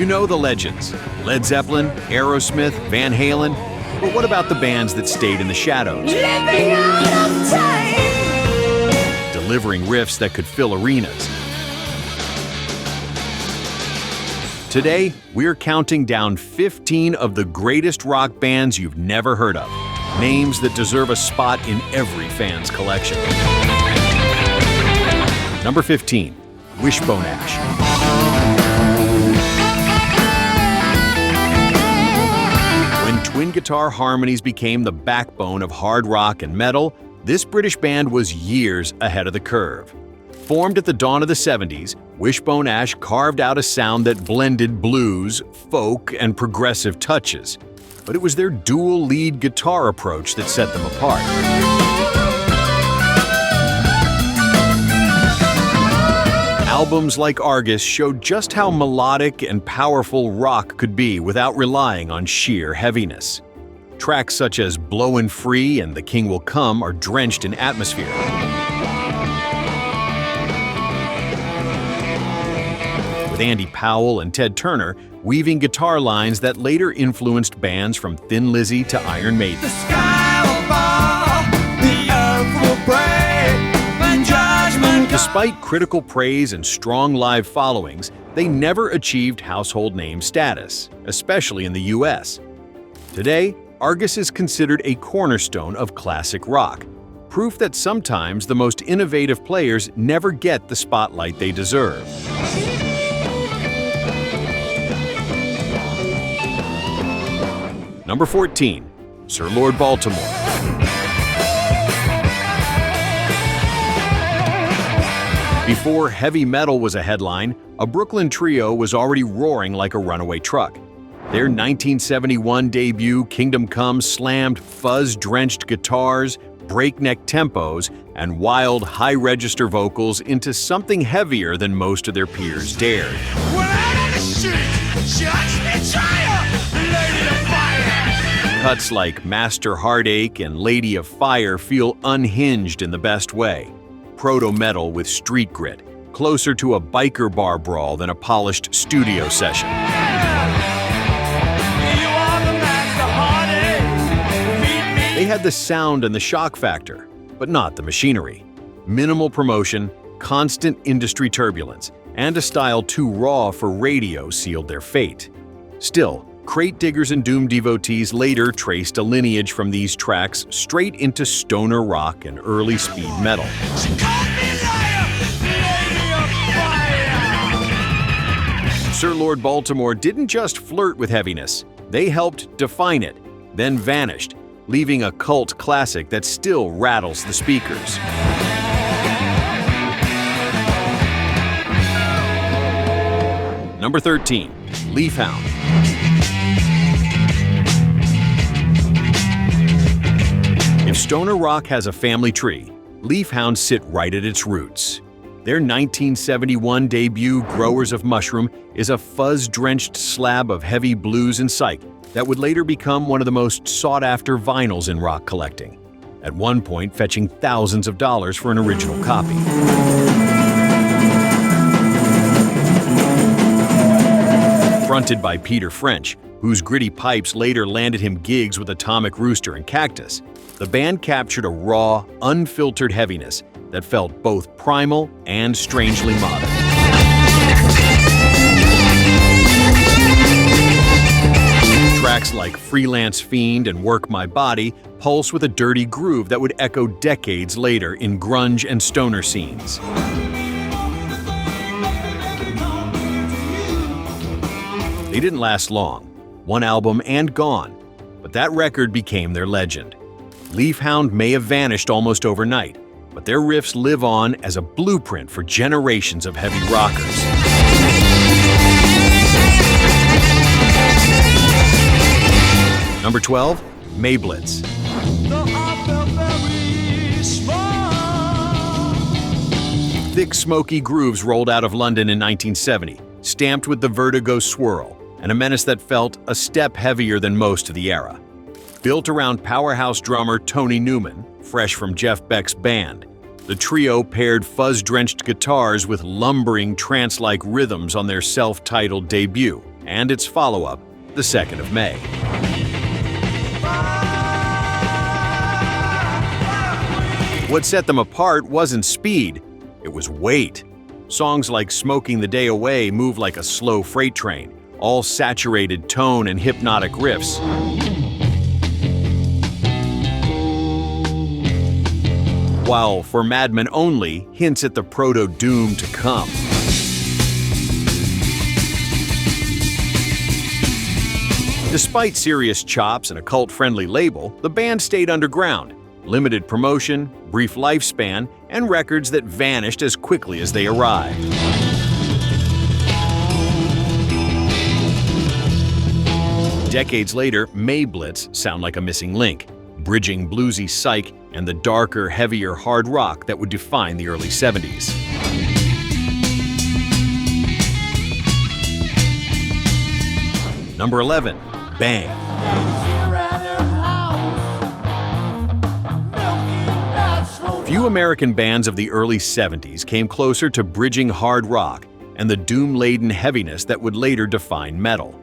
You know the legends: Led Zeppelin, Aerosmith, Van Halen. But what about the bands that stayed in the shadows? Living out of time. Delivering riffs that could fill arenas. Today, we're counting down 15 of the greatest rock bands you've never heard of. Names that deserve a spot in every fan's collection. Number 15, Wishbone Ash. When twin guitar harmonies became the backbone of hard rock and metal, this British band was years ahead of the curve. Formed at the dawn of the 70s, Wishbone Ash carved out a sound that blended blues, folk, and progressive touches. But it was their dual lead guitar approach that set them apart. Albums like Argus showed just how melodic and powerful rock could be without relying on sheer heaviness. Tracks such as Blowin' Free and The King Will Come are drenched in atmosphere. With Andy Powell and Ted Turner weaving guitar lines that later influenced bands from Thin Lizzy to Iron Maiden. The sky will fall, the earth will break, when judgment comes. Despite critical praise and strong live followings, they never achieved household name status, especially in the US. Today, Argus is considered a cornerstone of classic rock, proof that sometimes the most innovative players never get the spotlight they deserve. Number 14, Sir Lord Baltimore. Before heavy metal was a headline, a Brooklyn trio was already roaring like a runaway truck. Their 1971 debut, Kingdom Come, slammed fuzz-drenched guitars, breakneck tempos, and wild high-register vocals into something heavier than most of their peers dared. We're out on the street, judge me, trial, lady of fire. Cuts like Master Heartache and Lady of Fire feel unhinged in the best way. Proto-metal with street grit, closer to a biker bar brawl than a polished studio session. You are the master heartache, feed me. They had the sound and the shock factor, but not the machinery. Minimal promotion, constant industry turbulence, and a style too raw for radio sealed their fate. Still, crate diggers and doom devotees later traced a lineage from these tracks straight into stoner rock and early speed metal. She called me liar, lady of fire. Sir Lord Baltimore didn't just flirt with heaviness, they helped define it, then vanished, leaving a cult classic that still rattles the speakers. Number 13, Hound. If stoner rock has a family tree, Hound sit right at its roots. Their 1971 debut, Growers of Mushroom, is a fuzz-drenched slab of heavy blues and psych that would later become one of the most sought-after vinyls in rock collecting, at one point fetching thousands of dollars for an original copy. Fronted by Peter French, whose gritty pipes later landed him gigs with Atomic Rooster and Cactus, the band captured a raw, unfiltered heaviness that felt both primal and strangely modern. Tracks like Freelance Fiend and Work My Body pulse with a dirty groove that would echo decades later in grunge and stoner scenes. They didn't last long, one album and gone, but that record became their legend. Hound may have vanished almost overnight, but their riffs live on as a blueprint for generations of heavy rockers. Number 12, Blitz. Thick, smoky grooves rolled out of London in 1970, stamped with the Vertigo swirl, and a menace that felt a step heavier than most of the era. Built around powerhouse drummer Tony Newman, fresh from Jeff Beck's band, the trio paired fuzz-drenched guitars with lumbering trance-like rhythms on their self-titled debut, and its follow-up, the 2nd of May. What set them apart wasn't speed, it was weight. Songs like Smoking the Day Away move like a slow freight train, all saturated tone and hypnotic riffs. While For Madmen Only hints at the proto-doom to come. Despite serious chops and a cult-friendly label, the band stayed underground. Limited promotion, brief lifespan, and records that vanished as quickly as they arrived. Decades later, Blitz sound like a missing link, bridging bluesy psych and the darker, heavier hard rock that would define the early 70s. Number 11. Bang. Few American bands of the early 70s came closer to bridging hard rock and the doom-laden heaviness that would later define metal.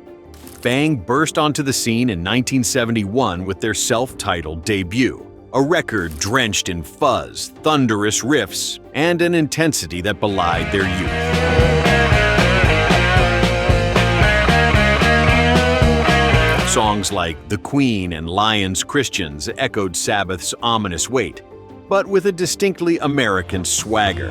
Bang burst onto the scene in 1971 with their self-titled debut, a record drenched in fuzz, thunderous riffs, and an intensity that belied their youth. Songs like The Queen and Lions Christians echoed Sabbath's ominous weight, but with a distinctly American swagger.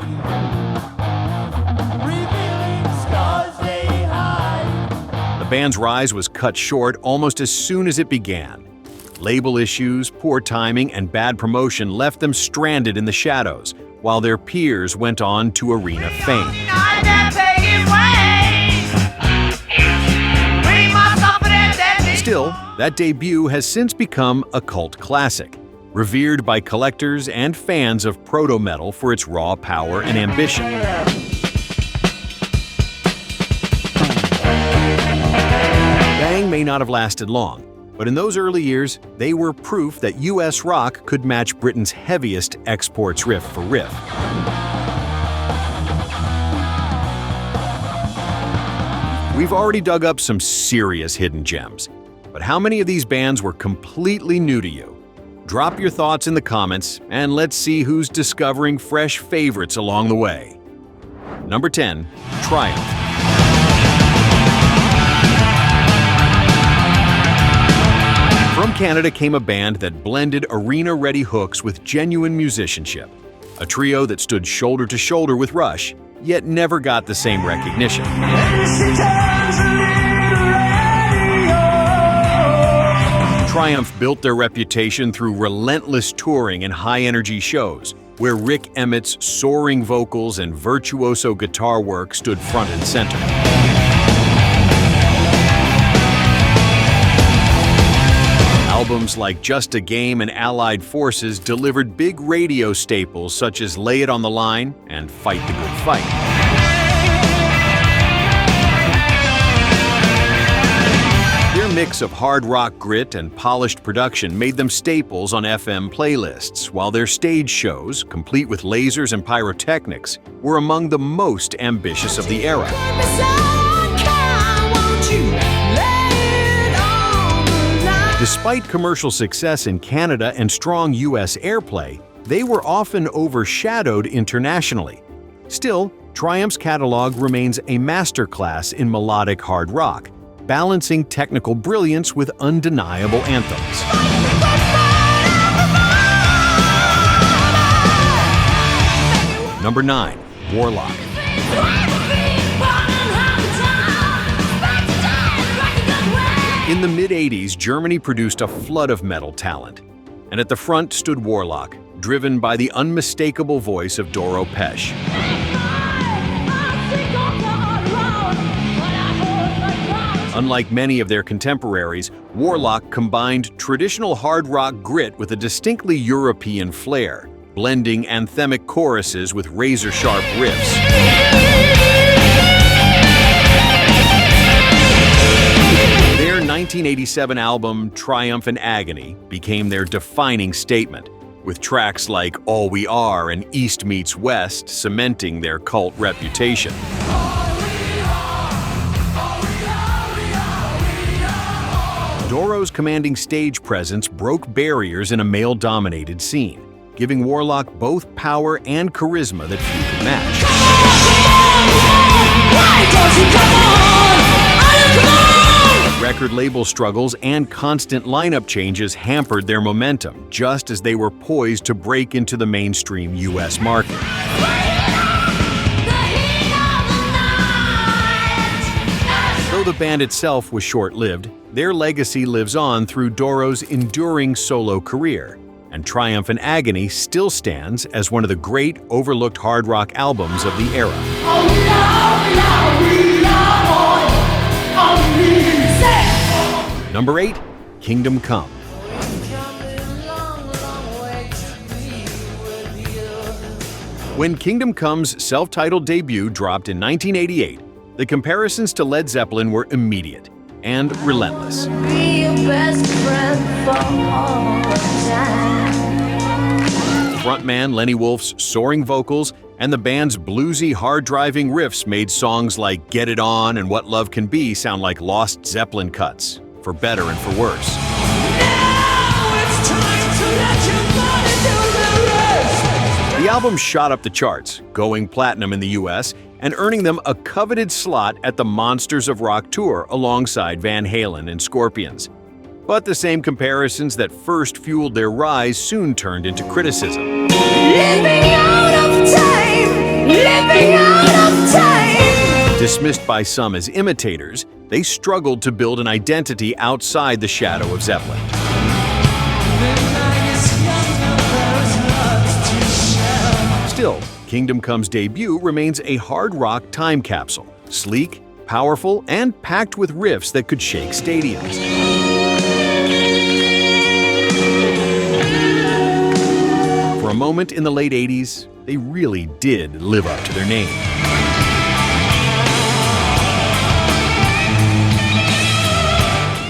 The band's rise was cut short almost as soon as it began. Label issues, poor timing, and bad promotion left them stranded in the shadows, while their peers went on to arena fame. Still, that debut has since become a cult classic, revered by collectors and fans of proto-metal for its raw power and ambition. Bang may not have lasted long, but in those early years, they were proof that US rock could match Britain's heaviest exports riff for riff. We've already dug up some serious hidden gems, but how many of these bands were completely new to you? Drop your thoughts in the comments, and let's see who's discovering fresh favorites along the way. Number 10. Triumph. From Canada came a band that blended arena-ready hooks with genuine musicianship. A trio that stood shoulder to shoulder with Rush, yet never got the same recognition. Triumph built their reputation through relentless touring and high-energy shows, where Rick Emmett's soaring vocals and virtuoso guitar work stood front and center. Albums like Just a Game and Allied Forces delivered big radio staples such as Lay It on the Line and Fight the Good Fight. Their mix of hard rock grit and polished production made them staples on FM playlists, while their stage shows, complete with lasers and pyrotechnics, were among the most ambitious of the era. Despite commercial success in Canada and strong US airplay, they were often overshadowed internationally. Still, Triumph's catalog remains a masterclass in melodic hard rock, balancing technical brilliance with undeniable anthems. Number 9. Warlock. In the mid-80s, Germany produced a flood of metal talent, and at the front stood Warlock, driven by the unmistakable voice of Doro Pesch. Unlike many of their contemporaries, Warlock combined traditional hard rock grit with a distinctly European flair, blending anthemic choruses with razor-sharp riffs. Their 1987 album, Triumph and Agony, became their defining statement, with tracks like All We Are and East Meets West cementing their cult reputation. Doro's commanding stage presence broke barriers in a male-dominated scene, giving Warlock both power and charisma that few could match. Record label struggles and constant lineup changes hampered their momentum, just as they were poised to break into the mainstream US market. Though the band itself was short-lived, their legacy lives on through Doro's enduring solo career, and Triumph and Agony still stands as one of the great overlooked hard rock albums of the era. Number 8, Kingdom Come. When Kingdom Come's self-titled debut dropped in 1988, the comparisons to Led Zeppelin were immediate and relentless. Frontman Lenny Wolf's soaring vocals and the band's bluesy, hard-driving riffs made songs like Get It On and What Love Can Be sound like lost Zeppelin cuts, for better and for worse. The album shot up the charts, going platinum in the US and earning them a coveted slot at the Monsters of Rock tour alongside Van Halen and Scorpions. But the same comparisons that first fueled their rise soon turned into criticism. Living out of time, living out of time. Dismissed by some as imitators, they struggled to build an identity outside the shadow of Zeppelin. Still, Kingdom Come's debut remains a hard rock time capsule, sleek, powerful, and packed with riffs that could shake stadiums. For a moment in the late 80s, they really did live up to their name.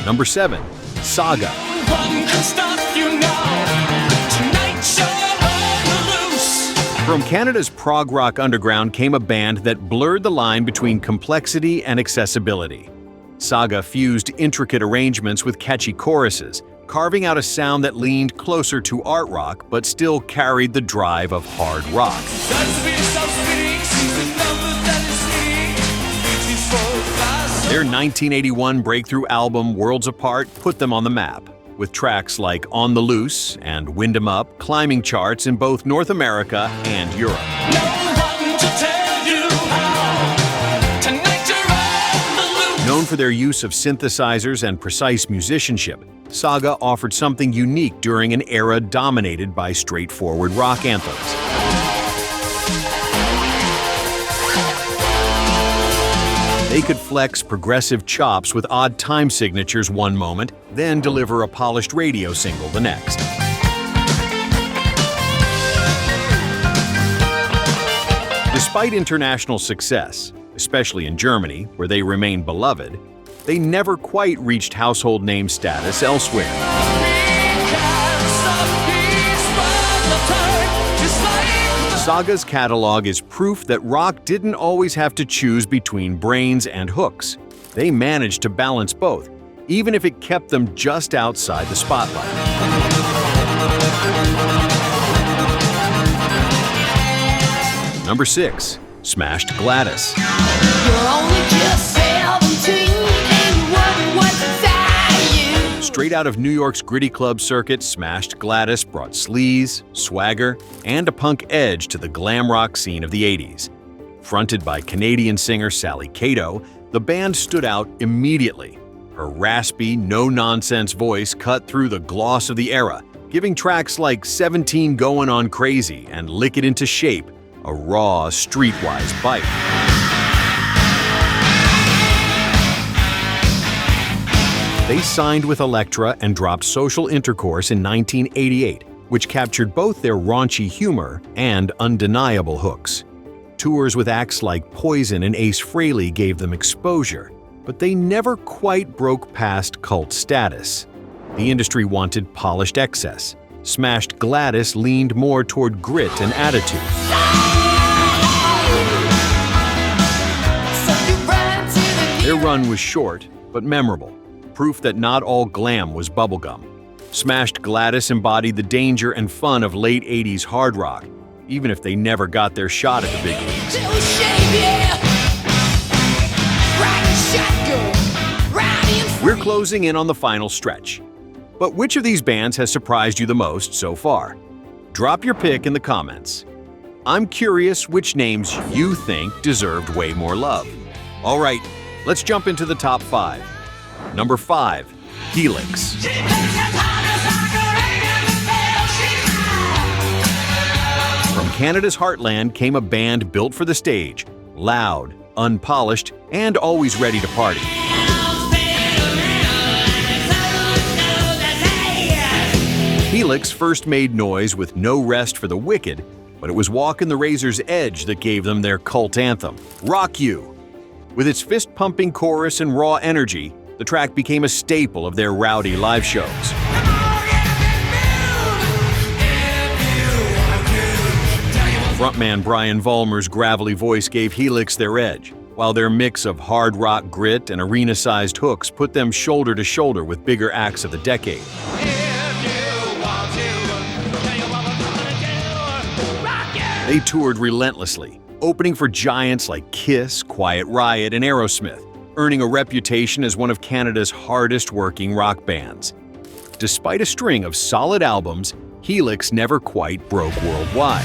Number 7, Saga. From Canada's prog rock underground came a band that blurred the line between complexity and accessibility. Saga fused intricate arrangements with catchy choruses, carving out a sound that leaned closer to art rock but still carried the drive of hard rock. Their 1981 breakthrough album Worlds Apart put them on the map, with tracks like On the Loose and Wind 'Em Up climbing charts in both North America and Europe. Known for their use of synthesizers and precise musicianship, Saga offered something unique during an era dominated by straightforward rock anthems. They could flex progressive chops with odd time signatures one moment, then deliver a polished radio single the next. Despite international success, especially in Germany, where they remain beloved, they never quite reached household name status elsewhere. Saga's catalog is proof that rock didn't always have to choose between brains and hooks. They managed to balance both, even if it kept them just outside the spotlight. Number 6, Smashed Gladys. Straight out of New York's gritty club circuit, Smashed Gladys brought sleaze, swagger, and a punk edge to the glam rock scene of the 80s. Fronted by Canadian singer Sally Cato, the band stood out immediately. Her raspy, no-nonsense voice cut through the gloss of the era, giving tracks like 17 Going On Crazy and Lick It Into Shape a raw, streetwise bite. They signed with Elektra and dropped Social Intercourse in 1988, which captured both their raunchy humor and undeniable hooks. Tours with acts like Poison and Ace Frehley gave them exposure, but they never quite broke past cult status. The industry wanted polished excess. Smashed Gladys leaned more toward grit and attitude. Their run was short, but memorable. proof that not all glam was bubblegum. Smashed Gladys embodied the danger and fun of late 80s hard rock, even if they never got their shot at the big leagues. We're closing in on the final stretch. But which of these bands has surprised you the most so far? Drop your pick in the comments. I'm curious which names you think deserved way more love. All right, let's jump into the top 5. Number 5, Helix. From Canada's heartland came a band built for the stage, loud, unpolished, and always ready to party. Helix first made noise with No Rest for the Wicked, but it was Walkin' the Razor's Edge that gave them their cult anthem, Rock You. With its fist-pumping chorus and raw energy, the track became a staple of their rowdy live shows. Frontman Brian Vollmer's gravelly voice gave Helix their edge, while their mix of hard rock grit and arena-sized hooks put them shoulder to shoulder with bigger acts of the decade. They toured relentlessly, opening for giants like Kiss, Quiet Riot, and Aerosmith, earning a reputation as one of Canada's hardest-working rock bands. Despite a string of solid albums, Helix never quite broke worldwide.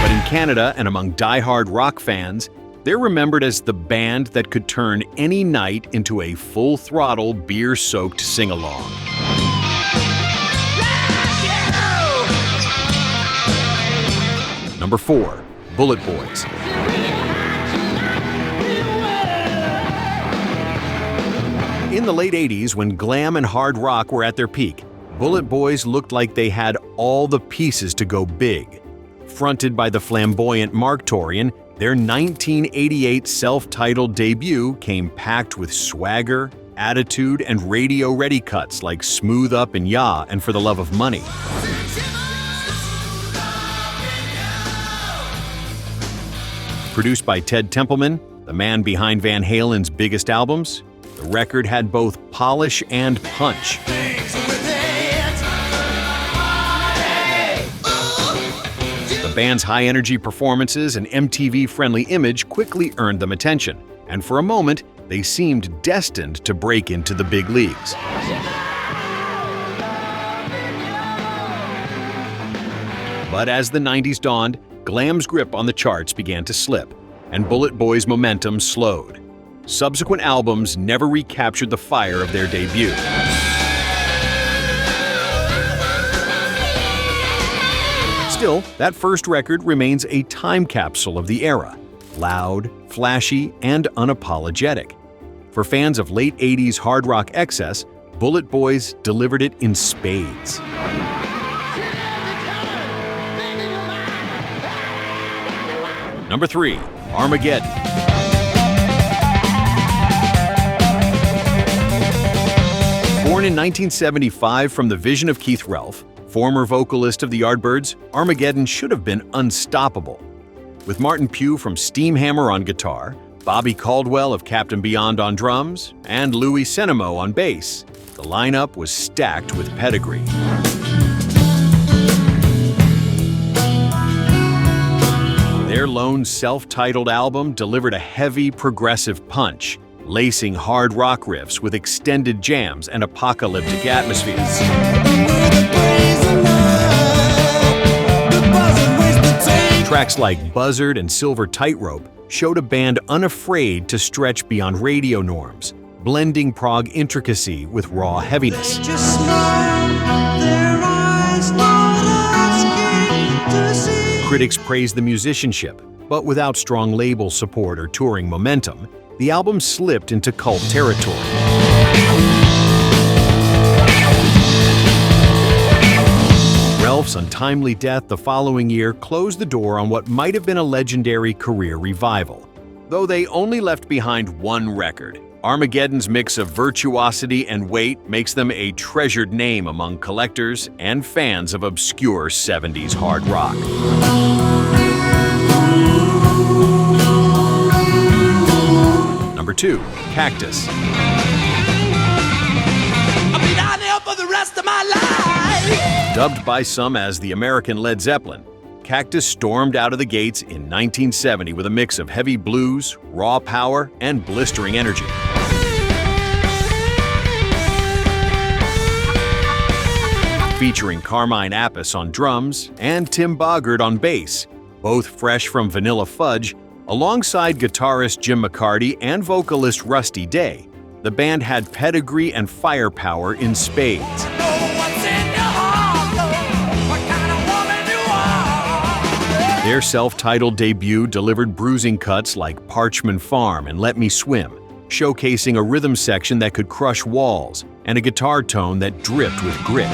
But in Canada and among die-hard rock fans, they're remembered as the band that could turn any night into a full-throttle, beer-soaked sing-along. Number 4, Bulletboys. In the late 80s, when glam and hard rock were at their peak, Bulletboys looked like they had all the pieces to go big. Fronted by the flamboyant Mark Torian, their 1988 self-titled debut came packed with swagger, attitude, and radio-ready cuts like Smooth Up and Ya and For the Love of Money. Produced by Ted Templeman, the man behind Van Halen's biggest albums, the record had both polish and punch. The band's high-energy performances and MTV-friendly image quickly earned them attention, and for a moment, they seemed destined to break into the big leagues. But as the 90s dawned, glam's grip on the charts began to slip, and Bulletboys' momentum slowed. Subsequent albums never recaptured the fire of their debut. Still, that first record remains a time capsule of the era, loud, flashy, and unapologetic. For fans of late 80s hard rock excess, Bulletboys delivered it in spades. Number 3, Armageddon. Born in 1975 from the vision of Keith Relf, former vocalist of the Yardbirds, Armageddon should have been unstoppable. With Martin Pugh from Steamhammer on guitar, Bobby Caldwell of Captain Beyond on drums, and Louis Senemo on bass, the lineup was stacked with pedigree. Their lone self-titled album delivered a heavy progressive punch, lacing hard rock riffs with extended jams and apocalyptic atmospheres. Tracks like Buzzard and Silver Tightrope showed a band unafraid to stretch beyond radio norms, blending prog intricacy with raw heaviness. Critics praised the musicianship, but without strong label support or touring momentum, the album slipped into cult territory. Relf's untimely death the following year closed the door on what might have been a legendary career revival. Though they only left behind one record, Armageddon's mix of virtuosity and weight makes them a treasured name among collectors and fans of obscure 70s hard rock. 2, Cactus. I'll be down there for the rest of my life. Dubbed by some as the American Led Zeppelin, Cactus stormed out of the gates in 1970 with a mix of heavy blues, raw power, and blistering energy. Featuring Carmine Appice on drums and Tim Boggart on bass, both fresh from Vanilla Fudge, alongside guitarist Jim McCarty and vocalist Rusty Day, the band had pedigree and firepower in spades. Their self-titled debut delivered bruising cuts like Parchman Farm and Let Me Swim, showcasing a rhythm section that could crush walls and a guitar tone that dripped with grit.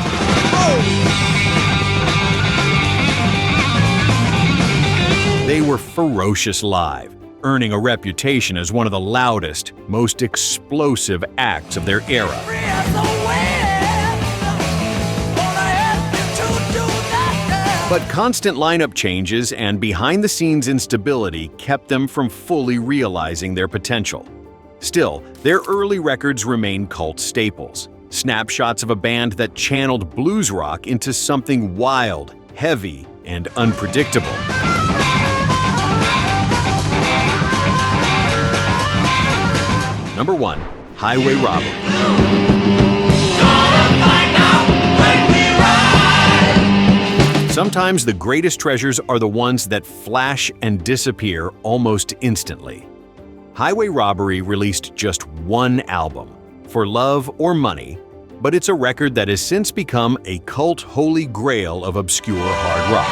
They were ferocious live, earning a reputation as one of the loudest, most explosive acts of their era. But constant lineup changes and behind-the-scenes instability kept them from fully realizing their potential. Still, their early records remain cult staples, snapshots of a band that channeled blues rock into something wild, heavy, and unpredictable. Number 1, Highway Robbery. Sometimes the greatest treasures are the ones that flash and disappear almost instantly. Highway Robbery released just one album, For Love or Money, but it's a record that has since become a cult holy grail of obscure hard rock.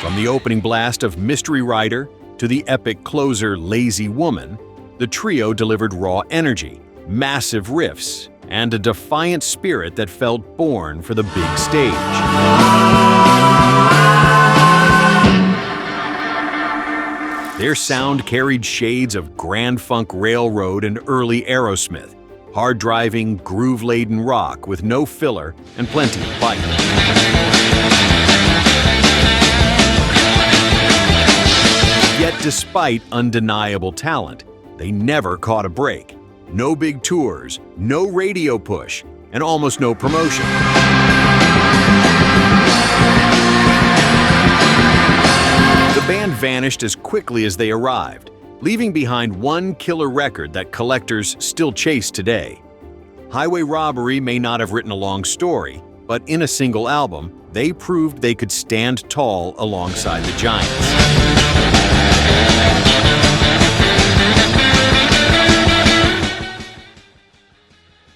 From the opening blast of Mystery Rider to the epic closer Lazy Woman, the trio delivered raw energy, massive riffs, and a defiant spirit that felt born for the big stage. Their sound carried shades of Grand Funk Railroad and early Aerosmith, hard-driving, groove-laden rock with no filler and plenty of bite. Yet despite undeniable talent, they never caught a break. No big tours, no radio push, and almost no promotion. The band vanished as quickly as they arrived, leaving behind one killer record that collectors still chase today. Highway Robbery may not have written a long story, but in a single album, they proved they could stand tall alongside the giants.